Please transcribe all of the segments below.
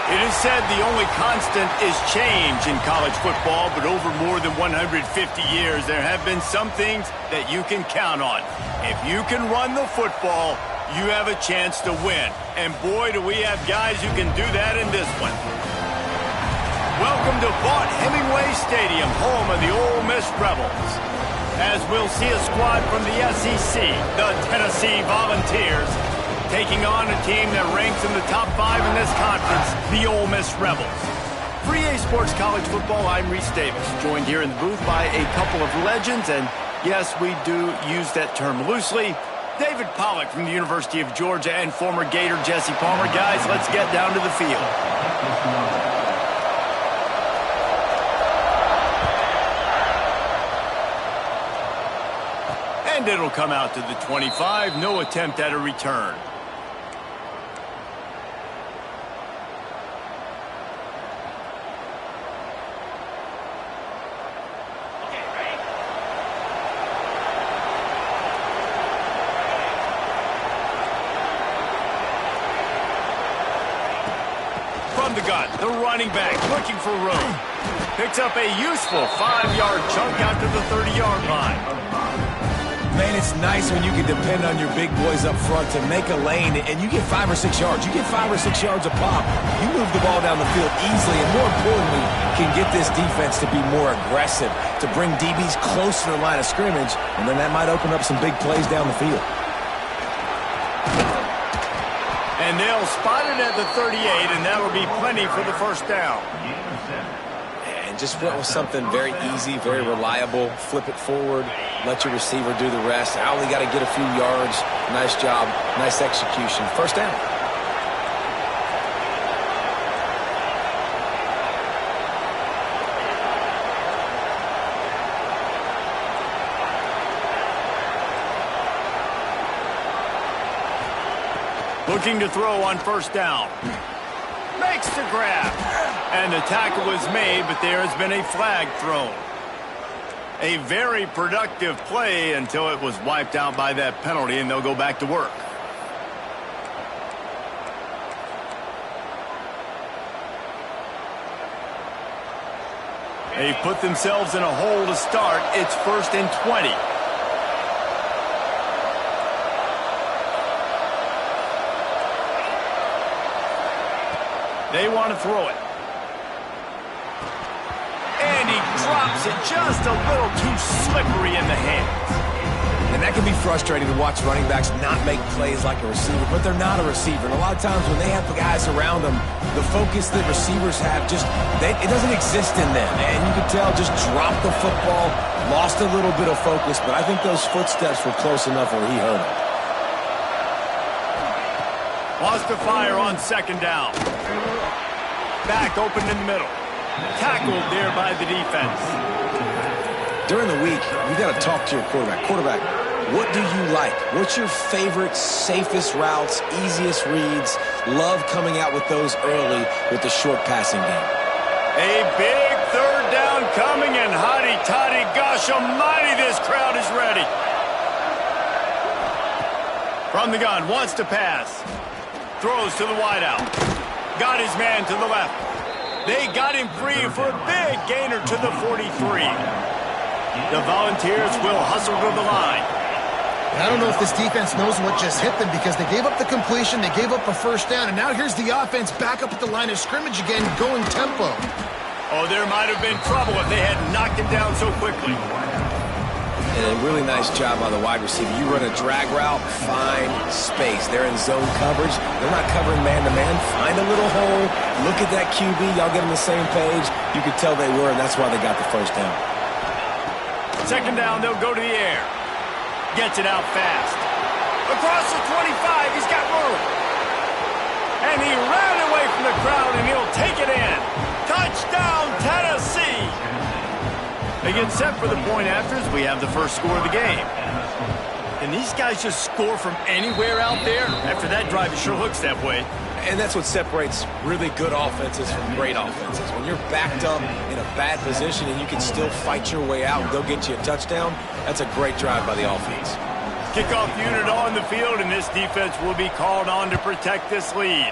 It is said the only constant is change in college football, but over more than 150 years, there have been some things that you can count on. If you can run the football, you have a chance to win. And boy, do we have guys who can do that in this one. Welcome to Vaught-Hemingway Stadium, home of the Ole Miss Rebels. As we'll see a squad from the SEC, the Tennessee Volunteers, taking on a team that ranks in the top 5 in this conference, the Ole Miss Rebels. For EA Sports College Football, I'm Reese Davis, joined here in the booth by a couple of legends, and yes, we do use that term loosely. David Pollack from the University of Georgia and former Gator Jesse Palmer. Guys, let's get down to the field. And it'll come out to the 25, no attempt at a return. The gun, the running back looking for room. Picks up a useful 5-yard chunk out to the 30-yard line. Man, it's nice when you can depend on your big boys up front to make a lane, and you get 5 or 6 yards. You get 5 or 6 yards a pop. You move the ball down the field easily, and more importantly, can get this defense to be more aggressive, to bring DBs close to the line of scrimmage, and then that might open up some big plays down the field. And they'll spot it at the 38, and that will be plenty for the first down. And just went with something very easy, very reliable. Flip it forward, let your receiver do the rest. I only got to get a few yards. Nice job, nice execution. First down. Looking to throw on first down. Makes the grab. And the tackle was made, but there has been a flag thrown. A very productive play until it was wiped out by that penalty, and they'll go back to work. They've put themselves in a hole to start. It's 1st and 20. They want to throw it. And he drops it just a little too slippery in the hands. And that can be frustrating to watch running backs not make plays like a receiver, but they're not a receiver. And a lot of times when they have the guys around them, the focus that receivers have it doesn't exist in them. And you can tell just dropped the football, lost a little bit of focus, but I think those footsteps were close enough where he heard them. Lost to fire on second down. Back open in the middle. Tackled there by the defense. During the week, you got to talk to your quarterback. Quarterback, what do you like? What's your favorite, safest routes, easiest reads? Love coming out with those early with the short passing game. A big third down coming, and hotty-toddy, gosh almighty, this crowd is ready. From the gun, wants to pass. Throws to the wideout. Got his man to the left. They got him free for a big gainer to the 43. The Volunteers will hustle to the line. I don't know if this defense knows what just hit them because they gave up the completion, they gave up a first down, and now here's the offense back up at the line of scrimmage again, going tempo. Oh, there might have been trouble if they had knocked him down so quickly. And a really nice job by the wide receiver. You run a drag route, find space. They're in zone coverage. They're not covering man-to-man. Find a little hole. Look at that QB. Y'all get on the same page. You could tell they were, and that's why they got the first down. Second down, they'll go to the air. Gets it out fast. Across the 25, he's got room. And he ran away from the crowd, and he'll take it in. Touchdown, Tennessee! They get set for the point afters. We have the first score of the game. And these guys just score from anywhere out there? After that drive, it sure looks that way. And that's what separates really good offenses from great offenses. When you're backed up in a bad position and you can still fight your way out and go get you a touchdown, that's a great drive by the offense. Kickoff unit on the field, and this defense will be called on to protect this lead.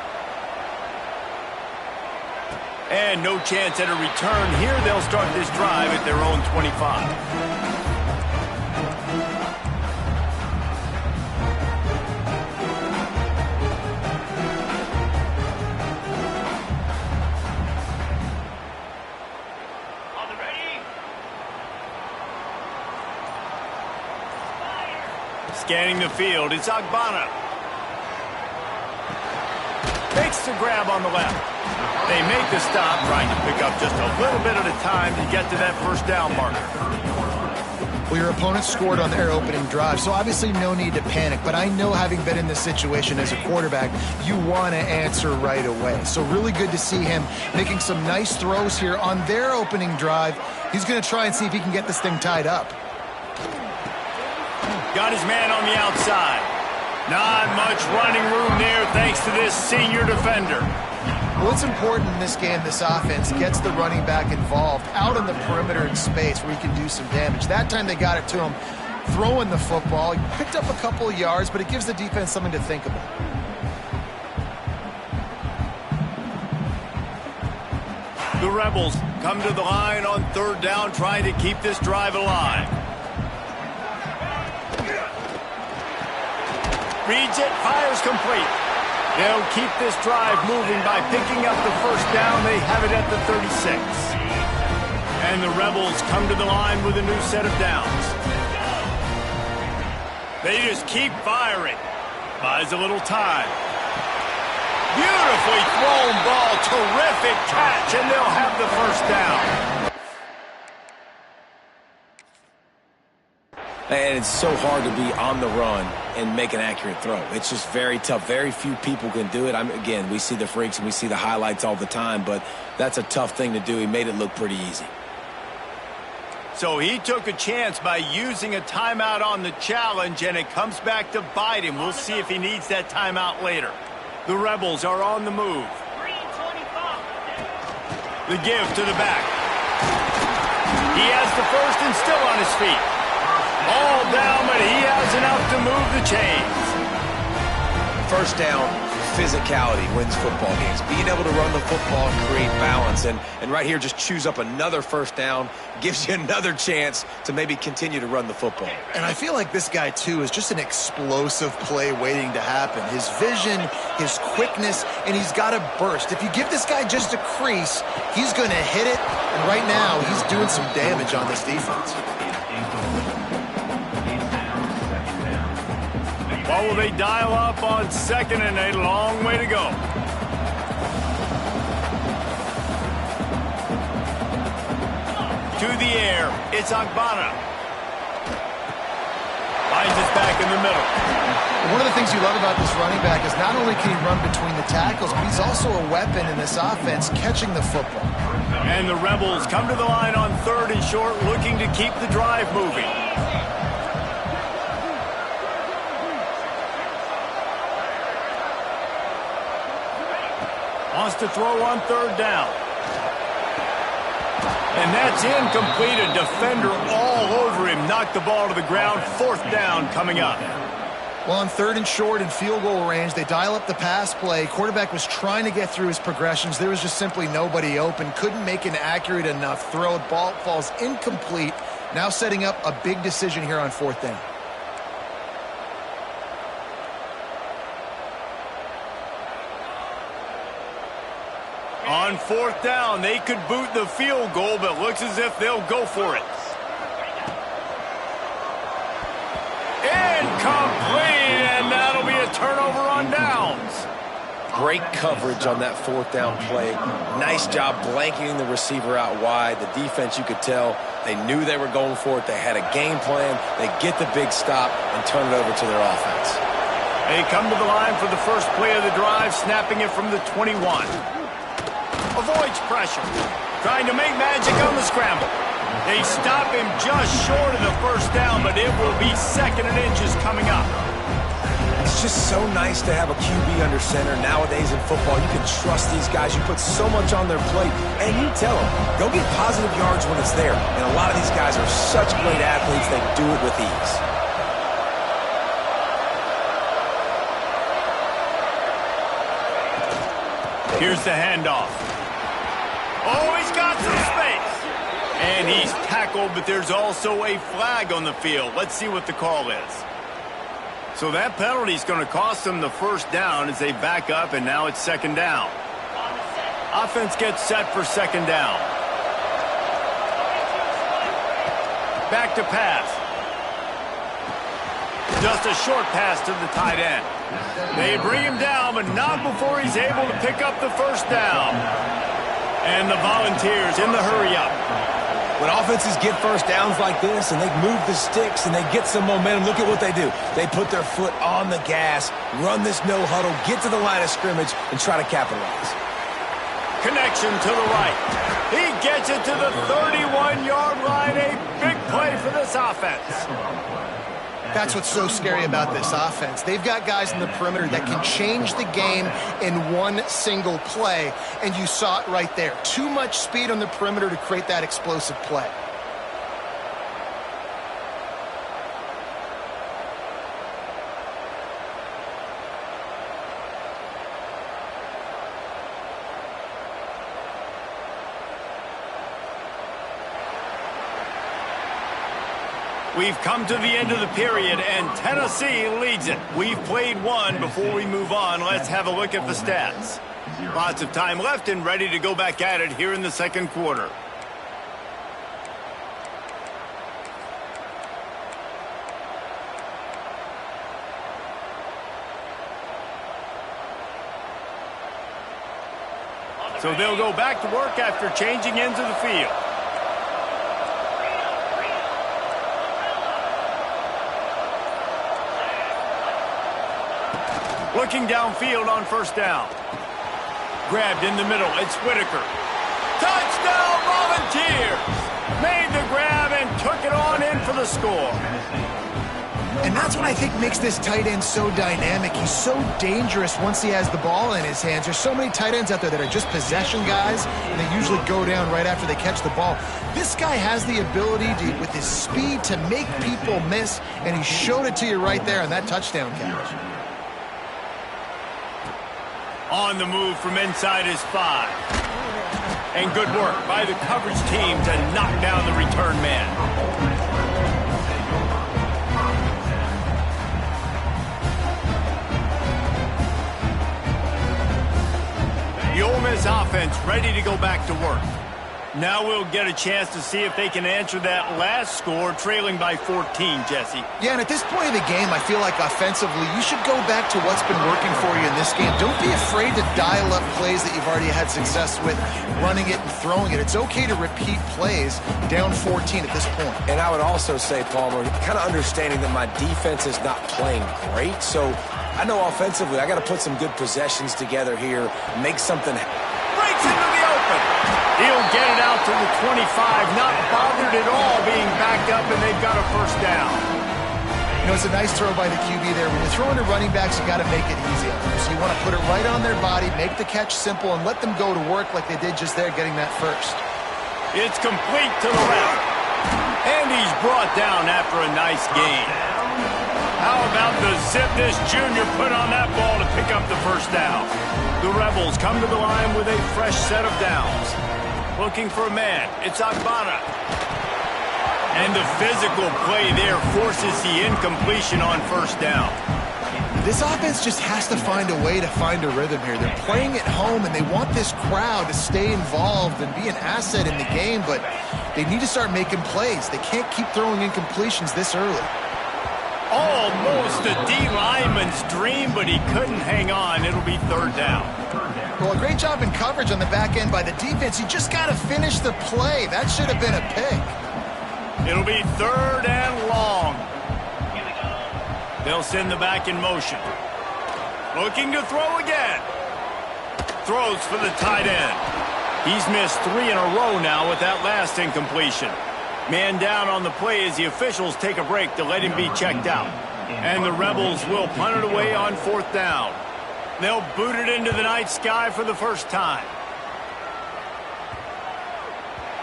And no chance at a return here. They'll start this drive at their own 25. Scanning the field, it's Agbana. Makes the grab on the left. They make the stop, trying to pick up just a little bit at a time to get to that first down marker. Well, your opponent scored on their opening drive, so obviously no need to panic. But I know, having been in this situation as a quarterback, you want to answer right away. So really good to see him making some nice throws here on their opening drive. He's going to try and see if he can get this thing tied up. Got his man on the outside. Not much running room there thanks to this senior defender. Well, it's important in this game, this offense gets the running back involved out on the perimeter in space where he can do some damage. That time they got it to him throwing the football. He picked up a couple of yards, but it gives the defense something to think about. The Rebels come to the line on third down, trying to keep this drive alive. Reads it, fires complete. They'll keep this drive moving by picking up the first down. They have it at the 36. And the Rebels come to the line with a new set of downs. They just keep firing. Buys a little time. Beautifully thrown ball. Terrific catch, and they'll have the first down. And it's so hard to be on the run and make an accurate throw. It's just very tough. Very few people can do it. Again, we see the freaks and we see the highlights all the time, but that's a tough thing to do. He made it look pretty easy. So he took a chance by using a timeout on the challenge, and it comes back to bite him. We'll see if he needs that timeout later. The Rebels are on the move. The give to the back. He has the first and still on his feet. All down, but he has enough to move the chains. First down, physicality wins football games. Being able to run the football and create balance. And right here, just choose up another first down, gives you another chance to maybe continue to run the football. And I feel like this guy, too, is just an explosive play waiting to happen. His vision, his quickness, and he's got a burst. If you give this guy just a crease, he's going to hit it. And right now, he's doing some damage on this defense. What will they dial up on second and a long way to go? To the air, it's Agbana. Finds his back in the middle. One of the things you love about this running back is not only can he run between the tackles, but he's also a weapon in this offense catching the football. And the Rebels come to the line on third and short, looking to keep the drive moving. Wants to throw on third down. And that's incomplete. A defender all over him. Knocked the ball to the ground. Fourth down coming up. Well, on third and short and field goal range, they dial up the pass play. Quarterback was trying to get through his progressions. There was just simply nobody open. Couldn't make an accurate enough throw. Ball falls incomplete. Now setting up a big decision here on fourth down. On fourth down, they could boot the field goal, but looks as if they'll go for it. Incomplete, and that'll be a turnover on downs. Great coverage on that fourth down play. Nice job blanketing the receiver out wide. The defense, you could tell, they knew they were going for it. They had a game plan. They get the big stop and turn it over to their offense. They come to the line for the first play of the drive, snapping it from the 21. Avoids pressure. Trying to make magic on the scramble. They stop him just short of the first down, but it will be second and inches coming up. It's just so nice to have a QB under center. Nowadays in football, you can trust these guys. You put so much on their plate, and you tell them, go get positive yards when it's there. And a lot of these guys are such great athletes, they do it with ease. Here's the handoff. Oh, he's got some space. And he's tackled, but there's also a flag on the field. Let's see what the call is. So that penalty is going to cost them the first down as they back up, and now it's second down. Offense gets set for second down. Back to pass. Just a short pass to the tight end. They bring him down, but not before he's able to pick up the first down. And the Volunteers in the hurry-up. When offenses get first downs like this and they move the sticks and they get some momentum, look at what they do. They put their foot on the gas, run this no huddle, get to the line of scrimmage, and try to capitalize. Connection to the right. He gets it to the 31-yard line. A big play for this offense. That's what's so scary about this offense. They've got guys in the perimeter that can change the game in one single play, and you saw it right there. Too much speed on the perimeter to create that explosive play. We've come to the end of the period, and Tennessee leads it. We've played one. Before we move on, let's have a look at the stats. Lots of time left and ready to go back at it here in the second quarter. So they'll go back to work after changing into the field. Looking downfield on first down. Grabbed in the middle. It's Whitaker. Touchdown, Volunteers! Made the grab and took it on in for the score. And that's what I think makes this tight end so dynamic. He's so dangerous once he has the ball in his hands. There's so many tight ends out there that are just possession guys, and they usually go down right after they catch the ball. This guy has the ability to, with his speed, to make people miss, and he showed it to you right there on that touchdown catch. On the move from inside his 5. And good work by the coverage team to knock down the return man. The Ole Miss offense ready to go back to work. Now we'll get a chance to see if they can answer that last score, trailing by 14, Jesse. Yeah, and at this point in the game, I feel like offensively, you should go back to what's been working for you in this game. Don't be afraid to dial up plays that you've already had success with, running it and throwing it. It's okay to repeat plays down 14 at this point. And I would also say, Palmer, kind of understanding that my defense is not playing great, so I know offensively I got to put some good possessions together here, make something. Breaks into the open. He'll get it out to the 25, not bothered at all being backed up, and they've got a first down. You know, it's a nice throw by the QB there. When you're throwing to running backs, you got to make it easy on them. So you want to put it right on their body, make the catch simple, and let them go to work like they did just there, getting that first. It's complete to the left. And he's brought down after a nice gain. How about the zip this junior put on that ball to pick up the first down? The Rebels come to the line with a fresh set of downs. Looking for a man. It's Agbana. And the physical play there forces the incompletion on first down. This offense just has to find a way to find a rhythm here. They're playing at home, and they want this crowd to stay involved and be an asset in the game, but they need to start making plays. They can't keep throwing incompletions this early. Almost a D-lineman's dream, but he couldn't hang on. It'll be third down. Well, a great job in coverage on the back end by the defense. You just got to finish the play. That should have been a pick. It'll be third and long. They'll send the back in motion. Looking to throw again. Throws for the tight end. He's missed 3 in a row now with that last incompletion. Man down on the play as the officials take a break to let him be checked out. And the Rebels will punt it away on fourth down. They'll boot it into the night sky for the first time.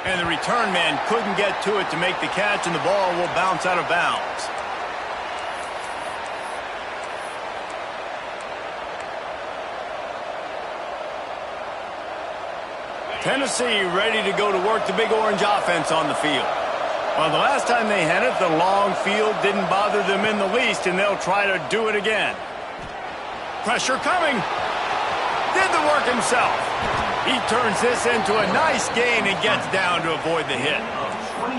And the return man couldn't get to it to make the catch, and the ball will bounce out of bounds. Tennessee ready to go to work the big orange offense on the field. Well, the last time they had it, the long field didn't bother them in the least, and they'll try to do it again. Pressure coming. Did the work himself. He turns this into a nice gain and gets down to avoid the hit.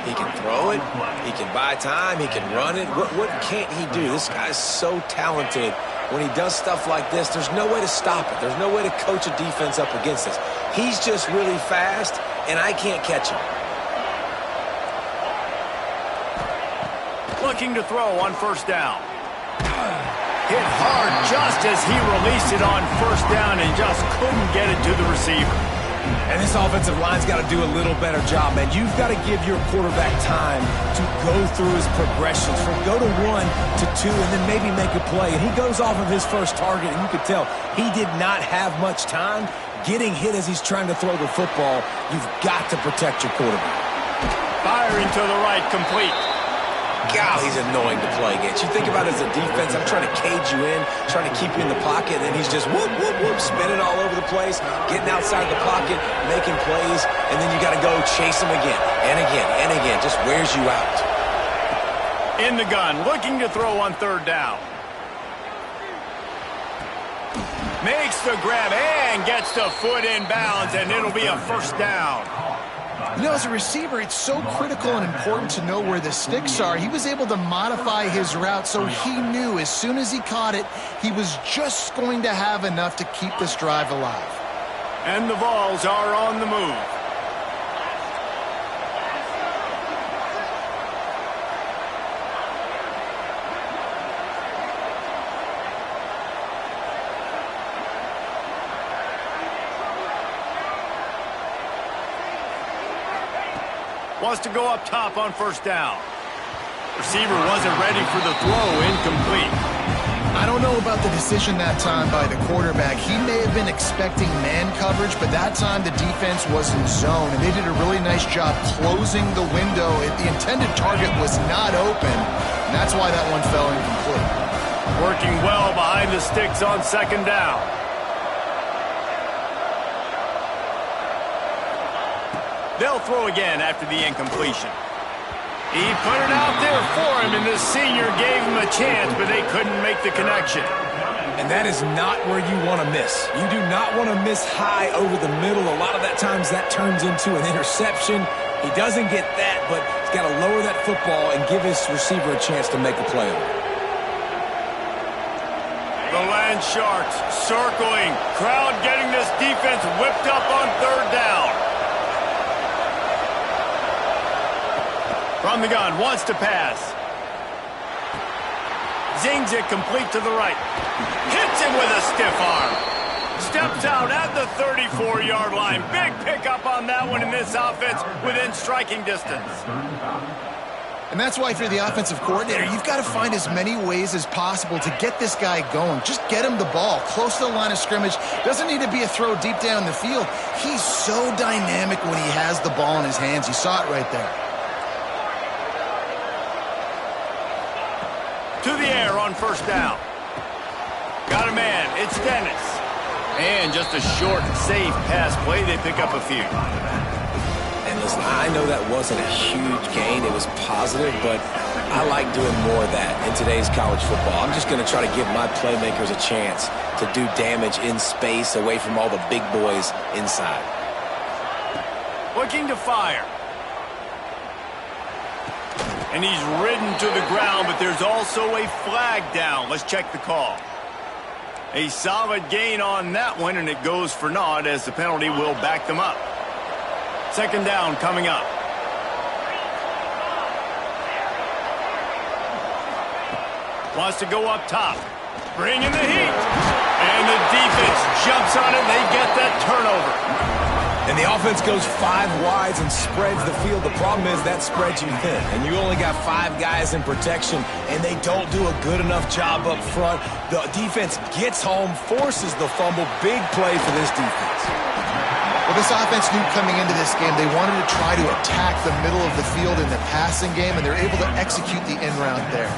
He can throw it. He can buy time. He can run it. What can't he do? This guy's so talented. When he does stuff like this, there's no way to stop it. There's no way to coach a defense up against this. He's just really fast, and I can't catch him. Looking to throw on first down. Hit hard just as he released it on first down and just couldn't get it to the receiver. And this offensive line's got to do a little better job, man. You've got to give your quarterback time to go through his progressions from go to 1 to 2 and then maybe make a play. And he goes off of his first target, and you could tell he did not have much time getting hit as he's trying to throw the football. You've got to protect your quarterback. Firing to the right, complete. God, he's annoying to play against. You think about it as a defense, I'm trying to cage you in, trying to keep you in the pocket, and he's just whoop, whoop, whoop, spinning all over the place, getting outside the pocket, making plays, and then you got to go chase him again and again and again. Just wears you out. In the gun, looking to throw on third down. Makes the grab and gets the foot in bounds, and it'll be a first down. You know, as a receiver, it's so critical and important to know where the sticks are. He was able to modify his route, so he knew as soon as he caught it, he was just going to have enough to keep this drive alive. And the Vols are on the move. Wants to go up top on first down. Receiver wasn't ready for the throw, incomplete. I don't know about the decision that time by the quarterback. He may have been expecting man coverage, but that time the defense was in zone, and they did a really nice job closing the window. The intended target was not open, and that's why that one fell incomplete. Working well behind the sticks on second down. They'll throw again after the incompletion. He put it out there for him, and the senior gave him a chance, but they couldn't make the connection. And that is not where you want to miss. You do not want to miss high over the middle. A lot of that times that turns into an interception. He doesn't get that, but he's got to lower that football and give his receiver a chance to make a play on it. The Land Sharks circling. Crowd getting this defense whipped up on third down. From the gun, wants to pass. Zings it complete to the right. Hits him with a stiff arm. Steps out at the 34-yard line. Big pickup on that one in this offense within striking distance. And that's why, if you're the offensive coordinator, you've got to find as many ways as possible to get this guy going. Just get him the ball close to the line of scrimmage. Doesn't need to be a throw deep down the field. He's so dynamic when he has the ball in his hands. You saw it right there. To the air on first down. Got a man. It's Dennis. And just a short, safe pass play. They pick up a few. And listen, I know that wasn't a huge gain. It was positive, but I like doing more of that in today's college football. I'm just going to try to give my playmakers a chance to do damage in space away from all the big boys inside. Looking to fire. And he's ridden to the ground, but there's also a flag down. Let's check the call. A solid gain on that one, and it goes for naught as the penalty will back them up. Second down coming up. Wants to go up top. Bringing the heat. And the defense jumps on it. They get that turnover. And the offense goes 5 wides and spreads the field. The problem is that spreads you thin. And you only got 5 guys in protection, and they don't do a good enough job up front. The defense gets home, forces the fumble. Big play for this defense. Well, this offense knew coming into this game they wanted to try to attack the middle of the field in the passing game, and they're able to execute the end round there.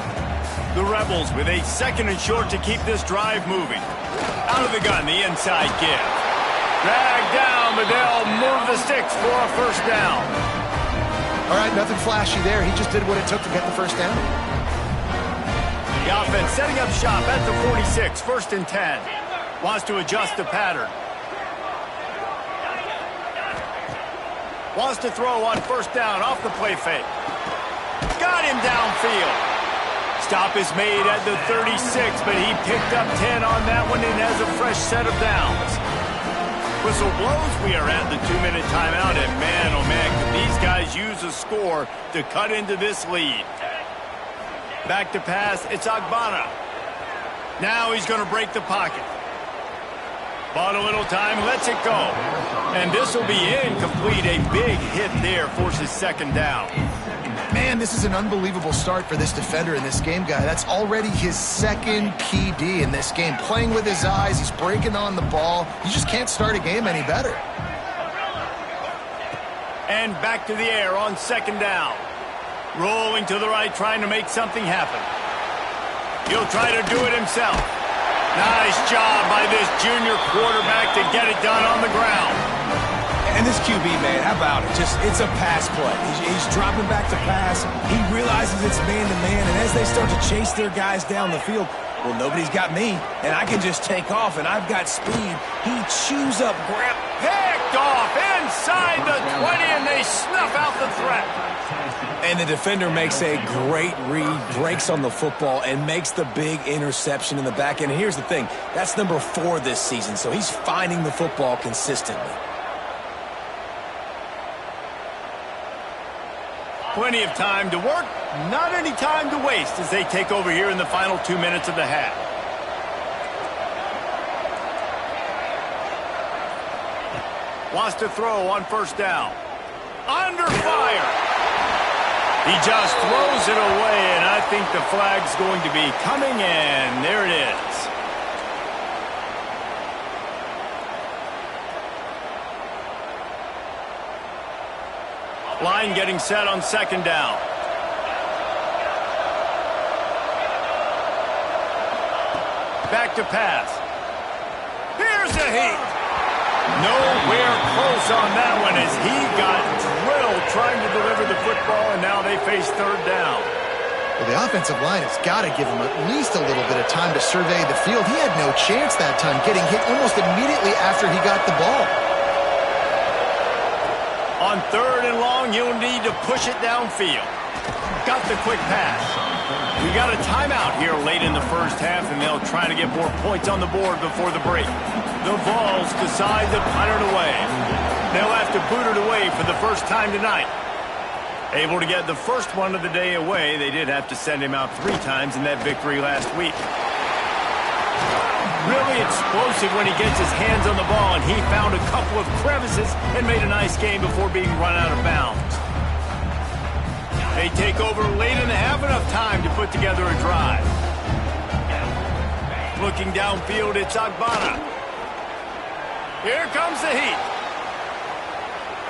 The Rebels with a second and short to keep this drive moving. Out of the gun, the inside give. Dragged down but they'll move the sticks for a first down. All right, nothing flashy there. He just did what it took to get the first down. The offense setting up shop at the 46, 1st and 10. Wants to adjust the pattern. Wants to throw on 1st down off the play fake. Got him downfield. Stop is made at the 36, but he picked up 10 on that one and has a fresh set of downs. Whistle blows. We are at the 2-minute timeout, and man, oh man, could these guys use a score to cut into this lead. Back to pass, it's Agbana. Now he's going to break the pocket. Bought a little time, lets it go. And this will be incomplete. A big hit there, forces 2nd down. Man, this is an unbelievable start for this defender in this game, guy. That's already his 2nd PD in this game. Playing with his eyes, he's breaking on the ball. You just can't start a game any better. And back to the air on 2nd down. Rolling to the right, trying to make something happen. He'll try to do it himself. Nice job by this junior quarterback to get it done on the ground. And this QB, man, how about it? It's a pass play. He's dropping back to pass. He realizes it's man-to-man, and as they start to chase their guys down the field, well, nobody's got me, and I can just take off, and I've got speed. He chews up, picked off inside the 20, and they snuff out the threat. And the defender makes a great read, breaks on the football, and makes the big interception in the back end. And here's the thing, that's number 4 this season, so he's finding the football consistently. Plenty of time to work, not any time to waste as they take over here in the final 2 minutes of the half. Wants to throw on 1st down. Under fire. He just throws it away, and I think the flag's going to be coming in. There it is. Line getting set on 2nd down. Back to pass. Here's the heat. Nowhere close on that one as he got drilled trying to deliver the football, and now they face 3rd down. Well, the offensive line has got to give him at least a little bit of time to survey the field. He had no chance that time, getting hit almost immediately after he got the ball. On 3rd and long, you'll need to push it downfield. Got the quick pass. We got a timeout here late in the 1st half, and they'll try to get more points on the board before the break. The Vols decide to punt it away. They'll have to boot it away for the first time tonight. Able to get the first one of the day away, they did have to send him out 3 times in that victory last week. Really explosive when he gets his hands on the ball, and he found a couple of crevices and made a nice game before being run out of bounds. They take over late in the half, enough time to put together a drive. Looking downfield, it's Agbana. Here comes the heat.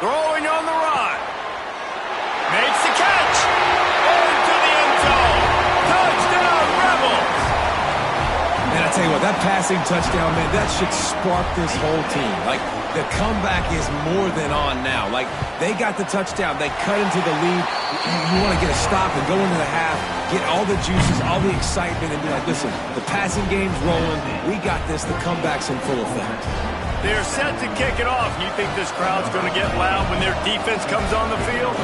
Throwing on the run. Makes the catch. Into the end zone. Touchdown, Rebels. And I tell you what, that passing touchdown, man, that should spark this whole team. Like, the comeback is more than on now. Like, they got the touchdown. They cut into the lead. You want to get a stop and go into the half, get all the juices, all the excitement, and be like, listen, the passing game's rolling. We got this. The comeback's in full effect. They're set to kick it off. You think this crowd's going to get loud when their defense comes on the field?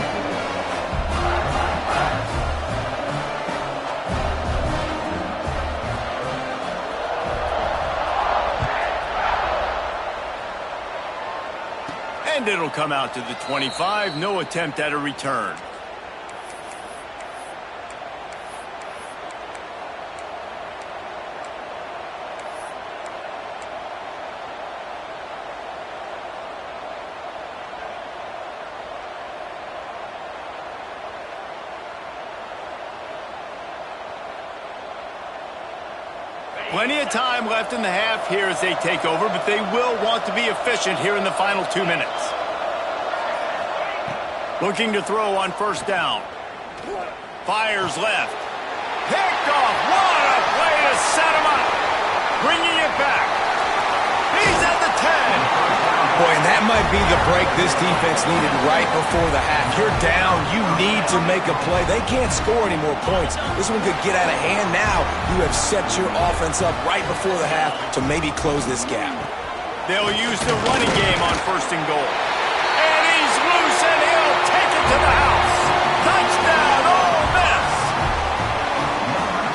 And it'll come out to the 25. No attempt at a return. Plenty of time left in the half here as they take over, but they will want to be efficient here in the final 2 minutes. Looking to throw on 1st down. Fires left. Picked off. What a play to set him up. Bringing it back. He's at the 10. Boy, and that might be the break this defense needed right before the half. You're down. You need to make a play. They can't score any more points. This one could get out of hand now. You have set your offense up right before the half to maybe close this gap. They'll use the running game on 1st and goal. And he's loose, and he'll take it to the house. Touchdown, Ole Miss!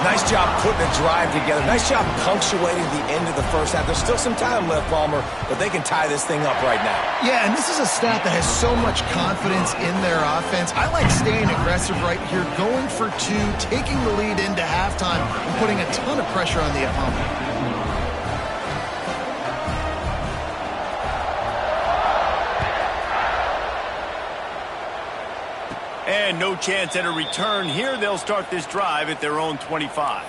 Nice job putting a drive together. Nice job punctuating the end of the first half. There's still some time left, Palmer, but they can tie this thing up right now. Yeah, and this is a staff that has so much confidence in their offense. I like staying aggressive right here, going for 2, taking the lead into halftime, and putting a ton of pressure on the opponent. And no chance at a return here. They'll start this drive at their own 25.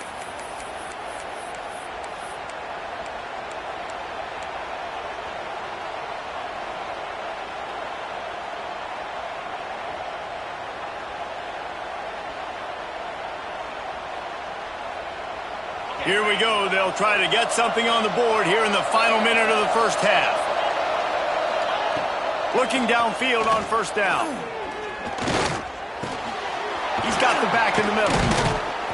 Here we go. They'll try to get something on the board here in the final minute of the first half. Looking downfield on 1st down. He's got the back in the middle.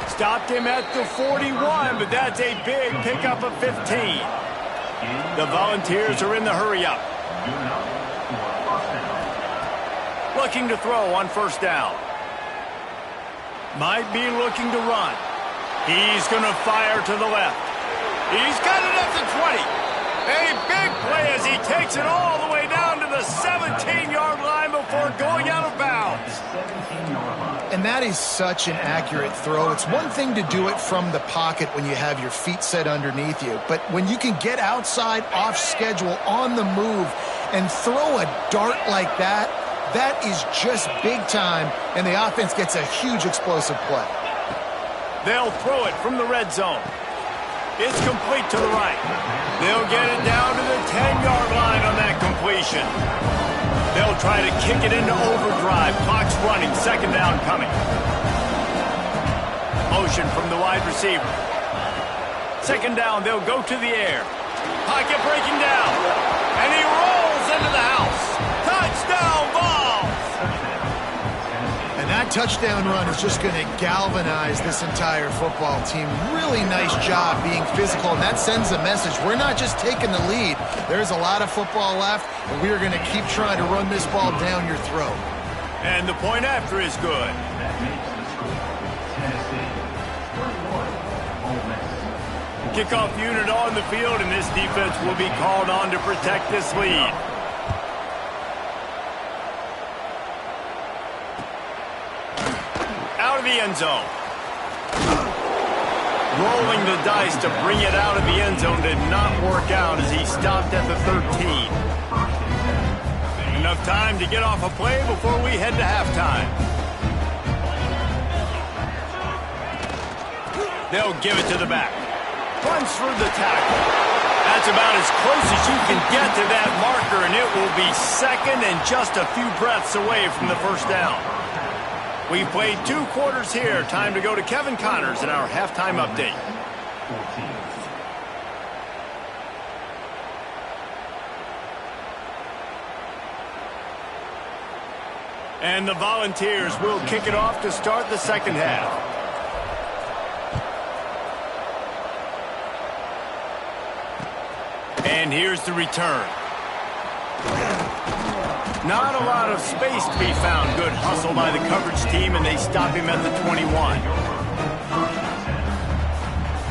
Stopped him at the 41, but that's a big pickup of 15. The Volunteers are in the hurry-up. Looking to throw on 1st down. Might be looking to run. He's going to fire to the left. He's got it at the 20. A big play as he takes it all the way down to the 17-yard line before going out of bounds. And that is such an accurate throw. It's one thing to do it from the pocket when you have your feet set underneath you, but when you can get outside, off schedule, on the move, and throw a dart like that, that is just big time, and the offense gets a huge explosive play. They'll throw it from the red zone. It's complete to the right. They'll get it down to the 10-yard line on that completion. They'll try to kick it into overdrive. Clock's running. 2nd down coming. Motion from the wide receiver. 2nd down, they'll go to the air. Pocket breaking down. And he rolls into the house. Touchdown, Vols! And that touchdown run is just going to galvanize this entire football team. Really nice job being physical, and that sends a message. We're not just taking the lead. There's a lot of football left, and we are going to keep trying to run this ball down your throat. And the point after is good. Kickoff unit on the field, and this defense will be called on to protect this lead. Out of the end zone. Rolling the dice to bring it out of the end zone did not work out as he stopped at the 13. Enough time to get off a play before we head to halftime. They'll give it to the back. Runs for the tackle. That's about as close as you can get to that marker, and it will be 2nd and just a few breaths away from the 1st down. We've played 2 quarters here. Time to go to Kevin Connors in our halftime update. And the Volunteers will kick it off to start the 2nd half. And here's the return. Not a lot of space to be found. Good hustle by the coverage team, and they stop him at the 21.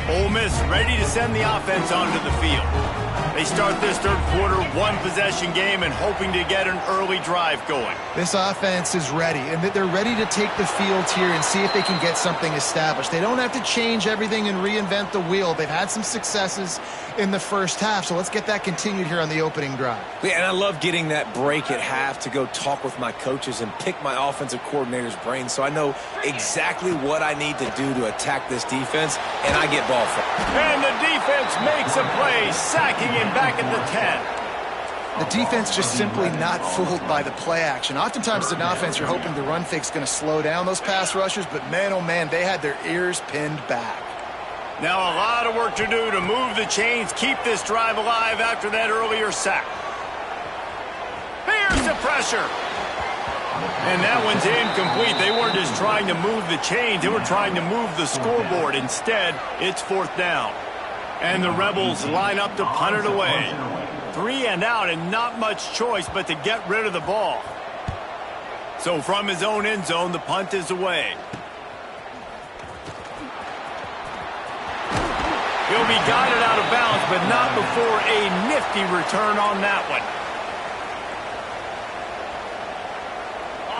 Ole Miss ready to send the offense onto the field. They start this 3rd quarter, 1-possession game, and hoping to get an early drive going. This offense is ready, and they're ready to take the field here and see if they can get something established. They don't have to change everything and reinvent the wheel. They've had some successes in the first half, so let's get that continued here on the opening drive. Yeah, and I love getting that break at half to go talk with my coaches and pick my offensive coordinator's brain so I know exactly what I need to do to attack this defense, and I get ball for it. And the defense makes a play, sacking him back at the 10. The defense just simply not fooled by the play action. Oftentimes as an offense, you're hoping the run fake's going to slow down those pass rushers, but man, oh man, they had their ears pinned back. Now a lot of work to do to move the chains, keep this drive alive after that earlier sack. the pressure. And that one's incomplete. They weren't just trying to move the chains. They were trying to move the scoreboard. Instead, it's 4th down. And the Rebels line up to punt it away. 3 and out and not much choice but to get rid of the ball. So from his own end zone, the punt is away. He'll be guided out of bounds, but not before a nifty return on that one.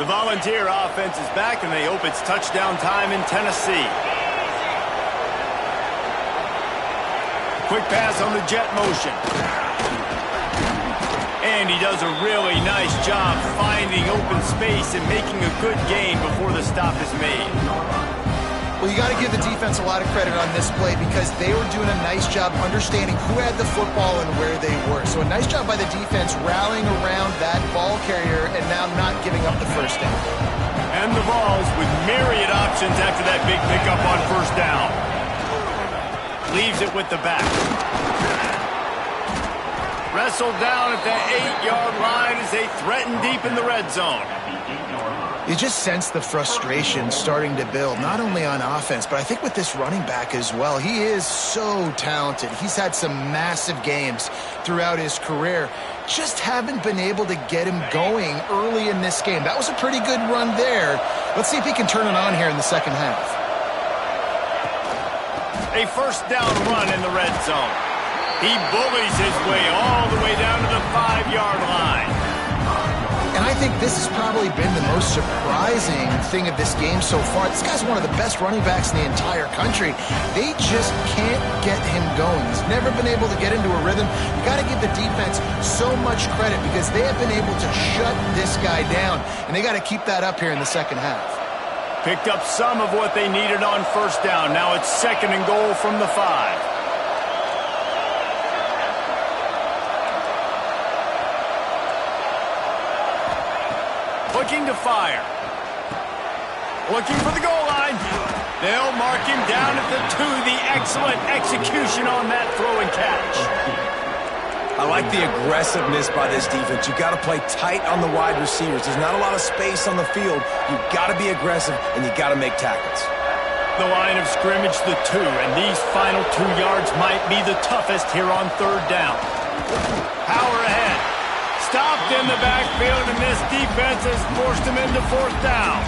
The Volunteer offense is back, and they hope it's touchdown time in Tennessee. Quick pass on the jet motion. And he does a really nice job finding open space and making a good gain before the stop is made. Well, you got to give the defense a lot of credit on this play because they were doing a nice job understanding who had the football and where they were. So a nice job by the defense rallying around that ball carrier and now not giving up the first down. And the Vols with myriad options after that big pickup on 1st down. Leaves it with the back. Wrestled down at the 8-yard line as they threaten deep in the red zone. You just sense the frustration starting to build, not only on offense, but I think with this running back as well. He is so talented. He's had some massive games throughout his career. Just haven't been able to get him going early in this game. That was a pretty good run there. Let's see if he can turn it on here in the second half. A 1st down run in the red zone. He bullies his way all the way down to the 5-yard line. And I think this has probably been the most surprising thing of this game so far. This guy's one of the best running backs in the entire country. They just can't get him going. He's never been able to get into a rhythm. You got to give the defense so much credit because they have been able to shut this guy down. And they got to keep that up here in the second half. Picked up some of what they needed on 1st down. Now it's 2nd and goal from the 5. Looking to fire. Looking for the goal line. They'll mark him down at the 2. The excellent execution on that throw and catch. I like the aggressiveness by this defense. You've got to play tight on the wide receivers. There's not a lot of space on the field. You've got to be aggressive, and you've got to make tackles. The line of scrimmage, the 2, and these final 2 yards might be the toughest here on 3rd down. Power ahead. Stopped in the backfield, and this defense has forced him into 4th down.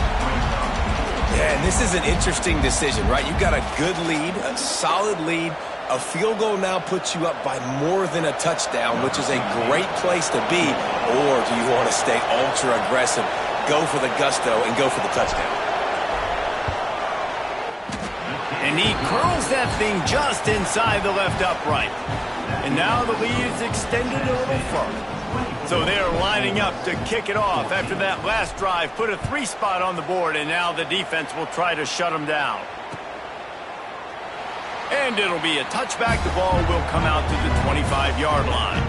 Yeah, and this is an interesting decision, right? You've got a good lead, a solid lead. A field goal now puts you up by more than a touchdown, which is a great place to be. Or do you want to stay ultra aggressive, go for the gusto, and go for the touchdown? And he curls that thing just inside the left upright. And now the lead is extended a little further. So they're lining up to kick it off after that last drive. Put a 3 spot on the board, and now the defense will try to shut them down. And it'll be a touchback. The ball will come out to the 25-yard line.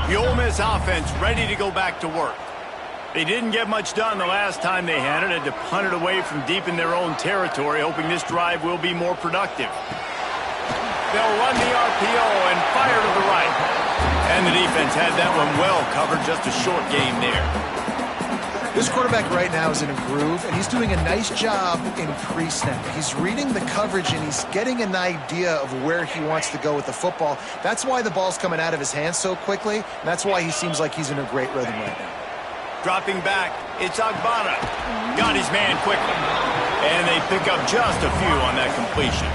The Ole Miss offense ready to go back to work. They didn't get much done the last time they had it. Had to punt it away from deep in their own territory, hoping this drive will be more productive. They'll run the RPO and fire to the right. And the defense had that one well covered, just a short game there. This quarterback right now is in a groove, and he's doing a nice job in pre-snap. He's reading the coverage, and he's getting an idea of where he wants to go with the football. That's why the ball's coming out of his hands so quickly, and that's why he seems like he's in a great rhythm right now. Dropping back, it's Agbada. Got his man quickly. And they pick up just a few on that completion.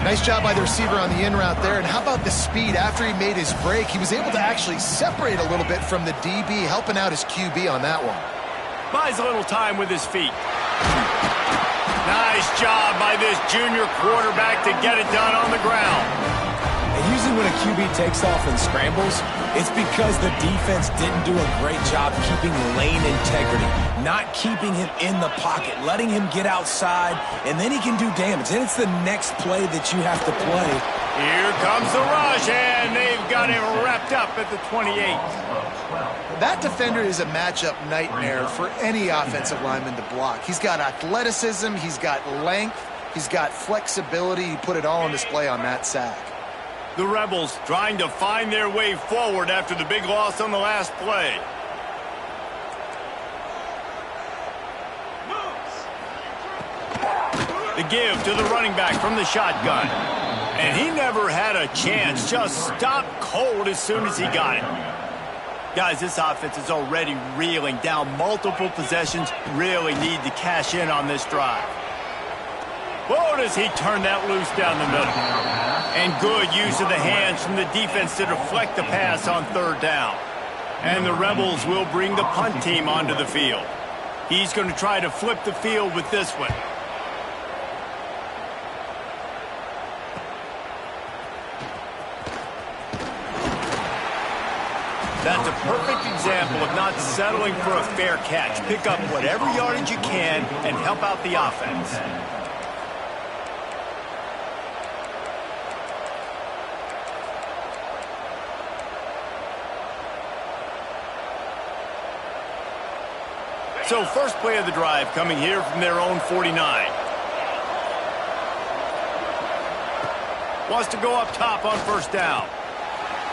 Nice job by the receiver on the in route there. And how about the speed after he made his break? He was able to actually separate a little bit from the DB, helping out his QB on that one. Buys a little time with his feet. Nice job by this junior quarterback to get it done on the ground. And usually when a QB takes off and scrambles, it's because the defense didn't do a great job keeping lane integrity, not keeping him in the pocket, letting him get outside, and then he can do damage. Then it's the next play that you have to play. Here comes the rush, and they've they've got him wrapped up at the 28. That defender is a matchup nightmare for any offensive lineman to block. He's got athleticism, he's got length, he's got flexibility. He put it all on display on that sack. The Rebels trying to find their way forward after the big loss on the last play. The give to the running back from the shotgun. And he never had a chance, just stopped cold as soon as he got it. Guys, this offense is already reeling down multiple possessions. Really need to cash in on this drive. Whoa, does he turn that loose down the middle. And good use of the hands from the defense to deflect the pass on third down. And the Rebels will bring the punt team onto the field. He's going to try to flip the field with this one. That's a perfect example of not settling for a fair catch. Pick up whatever yardage you can and help out the offense. So first play of the drive coming here from their own 49. Wants to go up top on first down.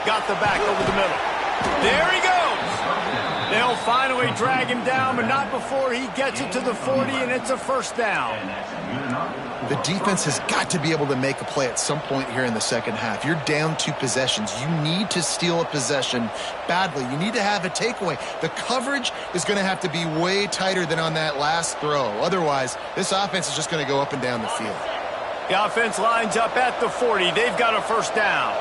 Got the back over the middle. There he goes. They'll finally drag him down, but not before he gets it to the 40, and it's a first down. The defense has got to be able to make a play at some point here in the second half. You're down 2 possessions. You need to steal a possession badly. You need to have a takeaway. The coverage is going to have to be way tighter than on that last throw. Otherwise, this offense is just going to go up and down the field. The offense lines up at the 40. They've got a first down.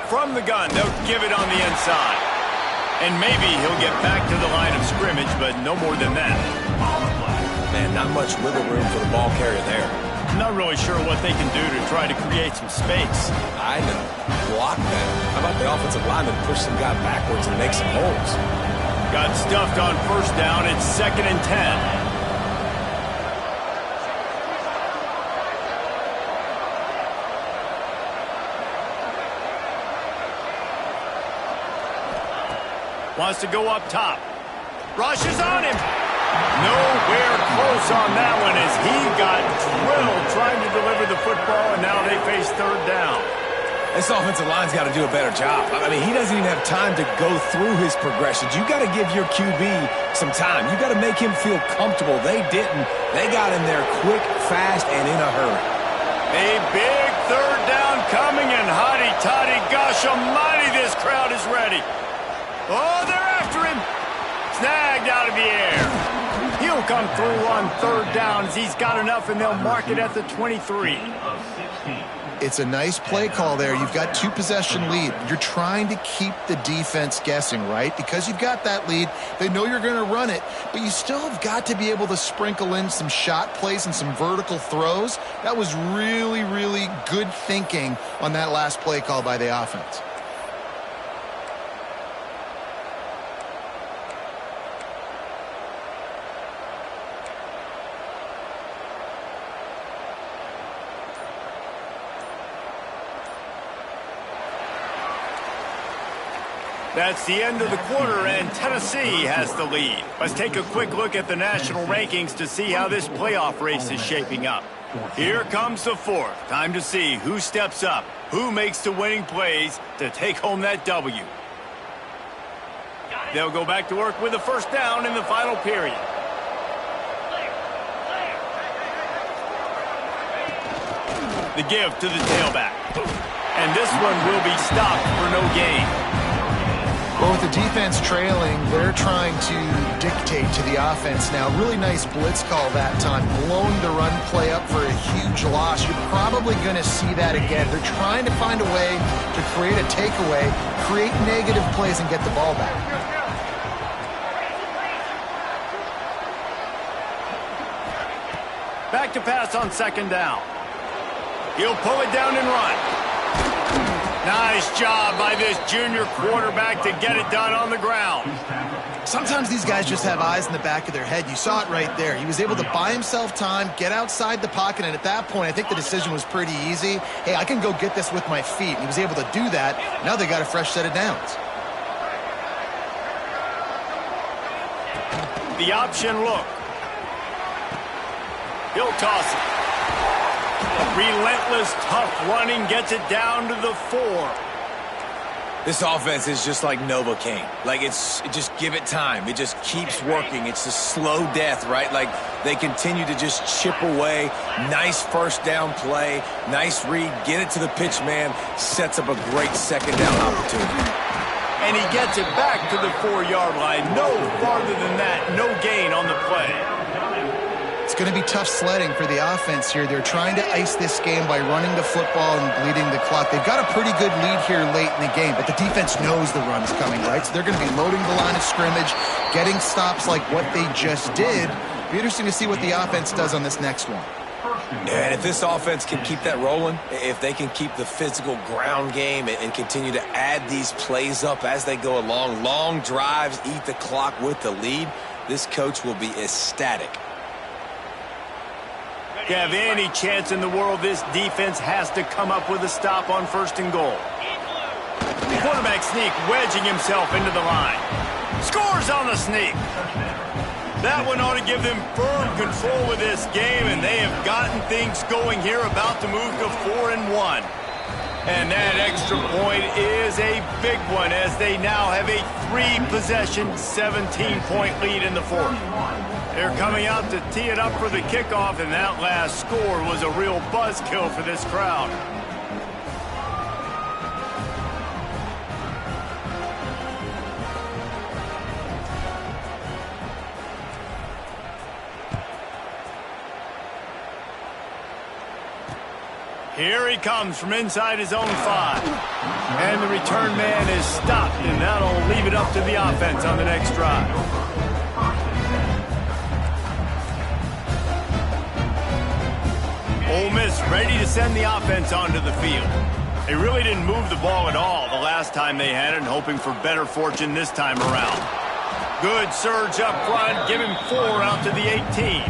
From the gun, they'll give it on the inside. And maybe he'll get back to the line of scrimmage, but no more than that. Man, not much wiggle room for the ball carrier there. Not really sure what they can do to try to create some space. I know. Block that. How about the offensive lineman push some guy backwards and make some holes? Got stuffed on first down. It's 2nd and 10. Wants to go up top. Rushes on him. Nowhere close on that one as he got drilled trying to deliver the football, and now they face third down. This offensive line's got to do a better job. I mean, he doesn't even have time to go through his progressions. You got to give your QB some time. You got to make him feel comfortable. They didn't. They got in there quick, fast, and in a hurry. A big third down coming, and hotty-toddy, gosh almighty, this crowd is ready. Oh, they're after him. Snagged out of the air. He'll come through on third down as he's got enough, and they'll mark it at the 23. It's a nice play call there. You've got 2-possession lead. You're trying to keep the defense guessing, right? Because you've got that lead. They know you're going to run it, but you still have got to be able to sprinkle in some shot plays and some vertical throws. That was really, really good thinking on that last play call by the offense. That's the end of the quarter, and Tennessee has the lead. Let's take a quick look at the national rankings to see how this playoff race is shaping up. Here comes the fourth. Time to see who steps up, who makes the winning plays to take home that W. They'll go back to work with a first down in the final period. The give to the tailback. And this one will be stopped for no gain. Well, with the defense trailing, they're trying to dictate to the offense now. Really nice blitz call that time, blowing the run play up for a huge loss. You're probably going to see that again. They're trying to find a way to create a takeaway, create negative plays, and get the ball back. Back to pass on second down. He'll pull it down and run. Nice job by this junior quarterback to get it done on the ground. Sometimes these guys just have eyes in the back of their head. You saw it right there. He was able to buy himself time, get outside the pocket, and at that point, I think the decision was pretty easy. Hey, I can go get this with my feet. And he was able to do that. Now they got a fresh set of downs. The option look. He'll toss it. Relentless, tough running gets it down to the 4. This offense is just like Novocaine. Like, just give it time. It just keeps working. It's a slow death, right? Like, they continue to just chip away. Nice first down play. Nice read. Get it to the pitch man. Sets up a great second down opportunity. And he gets it back to the 4-yard line. No farther than that. No gain on the play. It's going to be tough sledding for the offense here. They're trying to ice this game by running the football and bleeding the clock. They've got a pretty good lead here late in the game, but the defense knows the run's coming, right? So they're going to be loading the line of scrimmage, getting stops like what they just did. It'll be interesting to see what the offense does on this next one. And if this offense can keep that rolling, if they can keep the physical ground game and continue to add these plays up as they go along, long drives, eat the clock with the lead, this coach will be ecstatic. To have any chance in the world, this defense has to come up with a stop on 1st and goal. Quarterback sneak, wedging himself into the line. Scores on the sneak. That one ought to give them firm control of this game, and they have gotten things going here, about to move to 4-1. And that extra point is a big one, as they now have a 3-possession, 17-point lead in the 4th. They're coming out to tee it up for the kickoff, and that last score was a real buzzkill for this crowd. Here he comes from inside his own 5. And the return man is stopped, and that'll leave it up to the offense on the next drive. Ole Miss ready to send the offense onto the field. They really didn't move the ball at all the last time they had it, and hoping for better fortune this time around. Good surge up front, give him 4 out to the 18.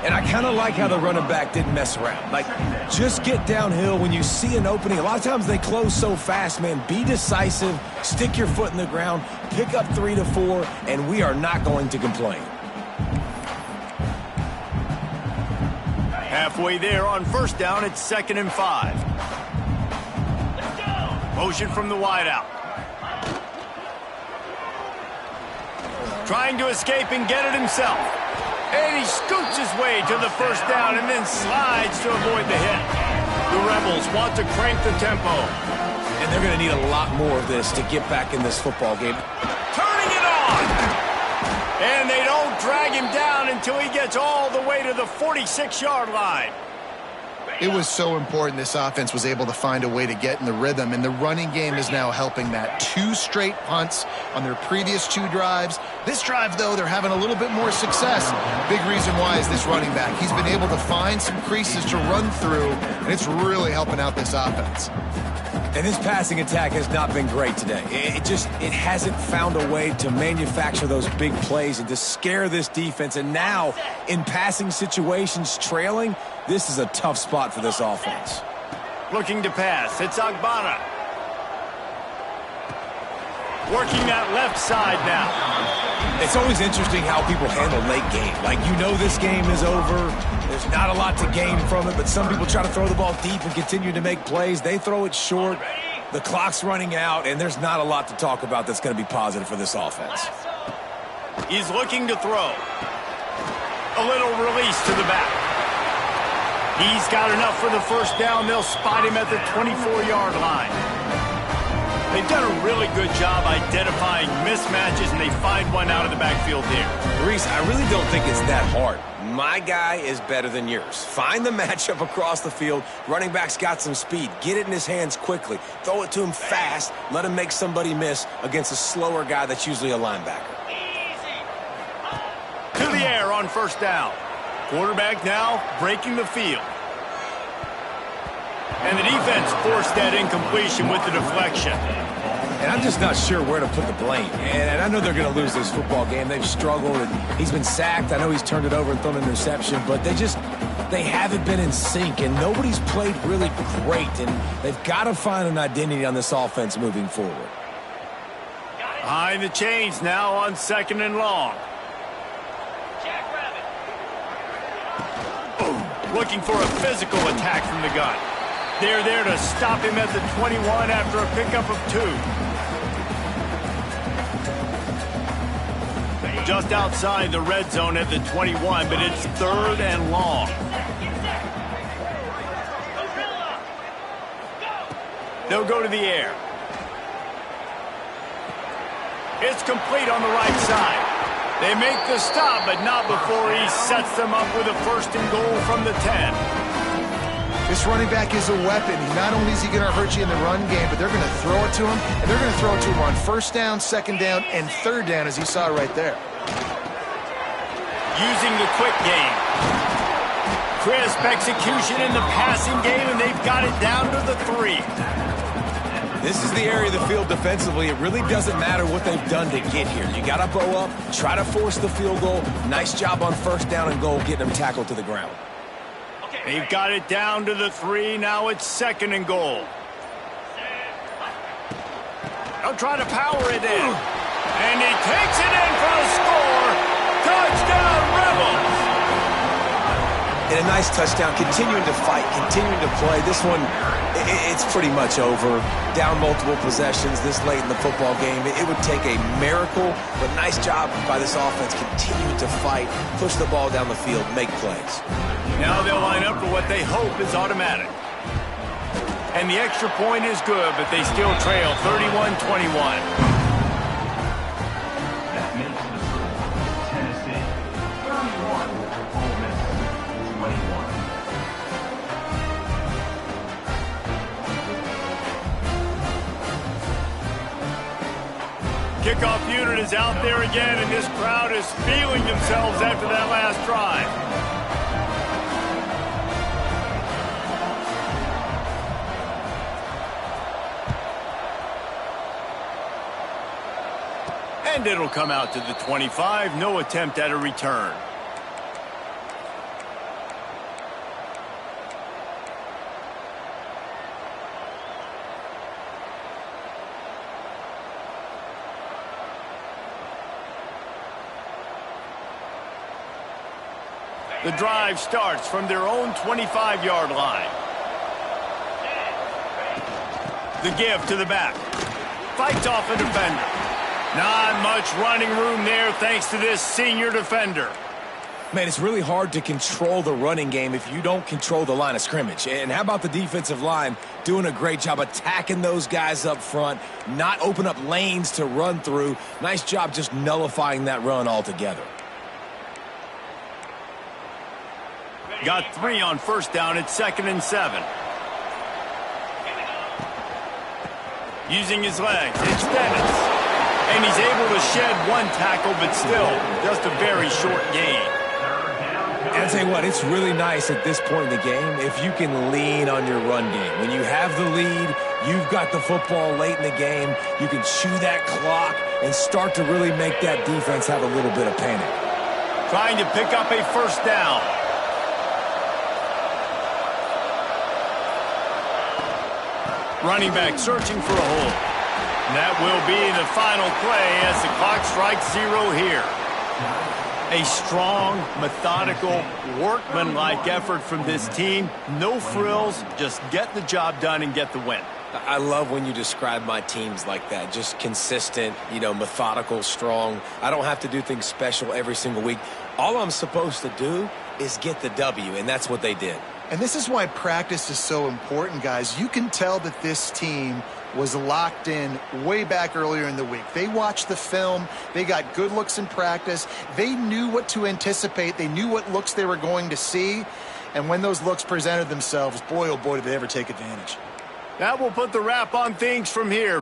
And I kind of like how the running back didn't mess around. Like, just get downhill when you see an opening. A lot of times they close so fast, man. Be decisive, stick your foot in the ground, pick up 3 to 4, and we are not going to complain. Halfway there on 1st down, it's 2nd and 5. Motion from the wideout. Trying to escape and get it himself. And he scoots his way to the 1st down and then slides to avoid the hit. The Rebels want to crank the tempo. And they're going to need a lot more of this to get back in this football game. Turning it on! And they don't drag him down until he gets all the way to the 46-yard line. It was so important this offense was able to find a way to get in the rhythm, and the running game is now helping that. 2 straight punts on their previous 2 drives. This drive, though, they're having a little bit more success. Big reason why is this running back. He's been able to find some creases to run through, and it's really helping out this offense. And this passing attack has not been great today. It hasn't found a way to manufacture those big plays and to scare this defense. And now, in passing situations, trailing, this is a tough spot for this offense. Looking to pass. It's Agbana. Working that left side now. It's always interesting how people handle late game. Like, you know this game is over. There's not a lot to gain from it, but some people try to throw the ball deep and continue to make plays. They throw it short. The clock's running out, and there's not a lot to talk about that's going to be positive for this offense. He's looking to throw. A little release to the back. He's got enough for the 1st down. They'll spot him at the 24-yard line. They've done a really good job identifying mismatches, and they find one out of the backfield here. Reese, I really don't think it's that hard. My guy is better than yours. Find the matchup across the field. Running back's got some speed. Get it in his hands quickly. Throw it to him fast. Let him make somebody miss against a slower guy that's usually a linebacker. To the air on 1st down. Quarterback now breaking the field. And the defense forced that incompletion with the deflection. And I'm just not sure where to put the blame. And I know they're going to lose this football game. They've struggled, and he's been sacked. I know he's turned it over and thrown an interception, but they haven't been in sync, and nobody's played really great, and they've got to find an identity on this offense moving forward. Behind the chains now on 2nd and long. Looking for a physical attack from the gun. They're there to stop him at the 21 after a pickup of 2. Just outside the red zone at the 21, but it's 3rd and long. They'll go to the air. It's complete on the right side. They make the stop, but not before he sets them up with a 1st and goal from the 10. This running back is a weapon. Not only is he going to hurt you in the run game, but they're going to throw it to him, and they're going to throw it to him on 1st down, 2nd down, and 3rd down, as you saw right there. Using the quick game. Crisp execution in the passing game, and they've got it down to the 3. This is the area of the field defensively. It really doesn't matter what they've done to get here. You got to bow up, try to force the field goal. Nice job on 1st down and goal, getting them tackled to the ground. They've got it down to the 3. Now it's 2nd and goal. They'll try to power it in. And he takes it in for a score. Touchdown, Rebels! And a nice touchdown, continuing to fight, continuing to play. This one, it's pretty much over. Down multiple possessions this late in the football game. It would take a miracle, but nice job by this offense continuing to fight, push the ball down the field, make plays. Now they'll line up for what they hope is automatic. And the extra point is good, but they still trail 31-21. Kickoff unit is out there again, and this crowd is feeling themselves after that last drive. And it'll come out to the 25. No attempt at a return. The drive starts from their own 25-yard line. The give to the back. Fights off a defender. Not much running room there thanks to this senior defender. Man, it's really hard to control the running game if you don't control the line of scrimmage. And how about the defensive line doing a great job attacking those guys up front, not open up lanes to run through. Nice job just nullifying that run altogether. Got 3 on 1st down at 2nd and 7. Using his legs, it's Dennis. And he's able to shed 1 tackle, but still, just a very short gain. And I'll tell you what, it's really nice at this point in the game if you can lean on your run game. When you have the lead, you've got the football late in the game, you can chew that clock and start to really make that defense have a little bit of panic. Trying to pick up a 1st down. Running back searching for a hole. And that will be the final play as the clock strikes 0 here. A strong, methodical, workmanlike effort from this team. No frills, just get the job done and get the win. I love when you describe my teams like that. Just consistent, methodical, strong. I don't have to do things special every single week. All I'm supposed to do is get the W, and that's what they did. And this is why practice is so important, guys. You can tell that this team was locked in way back earlier in the week. They watched the film. They got good looks in practice. They knew what to anticipate. They knew what looks they were going to see. And when those looks presented themselves, boy, oh boy, did they ever take advantage. That will put the wrap on things from here.